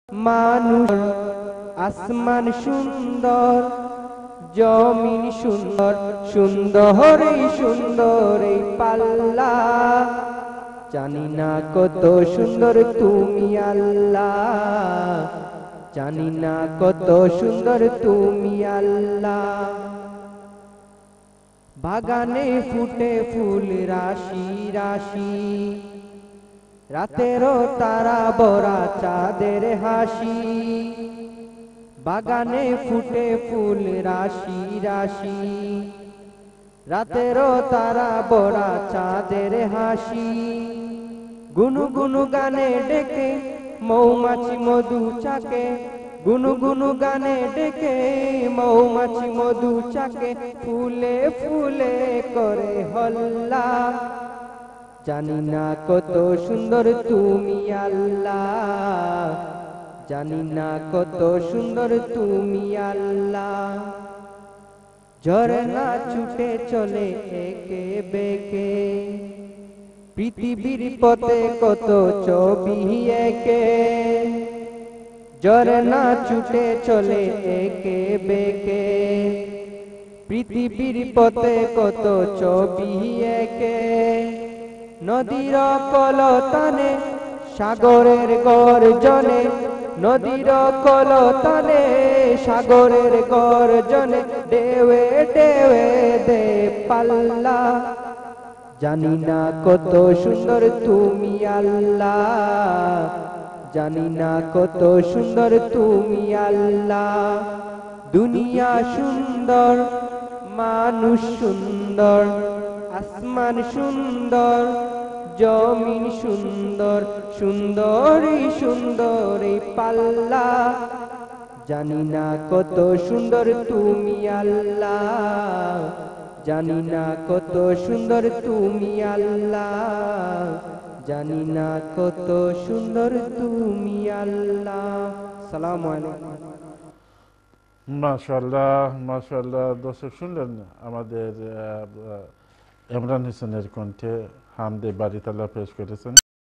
মানুষ আসমান সুন্দর, জমিন সুন্দর, সুন্দরই সুন্দর এই পাল্লা। জানি না কত সুন্দর তুমি আল্লাহ, জানি না কত সুন্দর তুমি আল্লাহ। বাগানে ফুটে ফুল রাশি রাশি, রাতেরও তারা বরা চাঁদের হাসি। বাগানে ফুটে ফুল রাশি রাশি, রাতেরও তারা বরা চাঁদের হাসি। গুনু গুনু গানে ডেকে মৌমাছি মধু চাকে, গুনু গুনু গানে ডেকে মৌমাছি মধু চাকে, ফুলে ফুলে করে হল্লা। জানি না কত সুন্দর তুমি আল্লাহ, জানি না কত সুন্দর তুমি আল্লাহ। ঝরনা ছুটে চলে একে বেকে, পৃথিবীর পথে কত ছবি একে। ঝরনা ছুটে চলে একে বেকে, পৃথিবীর পথে কত ছবি একে। নদীর কলতানে সাগরের গর্জনে, নদীর কলতানে সাগরের গর্জনে, ঢেউয়ে ঢেউয়ে দে পাল্লা। জানি না কত সুন্দর তুমি আল্লাহ, জানি না কত সুন্দর তুমি আল্লাহ। দুনিয়া সুন্দর, মানুষ সুন্দর, আসমান সুন্দর, জমিন সুন্দর, সুন্দরই সুন্দর এই পাল্লা। জানি না কত সুন্দর তুমি আল্লাহ, জানি না কত সুন্দর তুমি আল্লাহ, জানি না কত সুন্দর তুমি আল্লাহ। আসসালামু আলাইকুম। মাশাআল্লাহ মাশাআল্লাহ। দর্শক শুনলেন আমাদের ইমরান হোসেনের কণ্ঠে হামদে বারিতাল্লাহ পেশ করেছেন।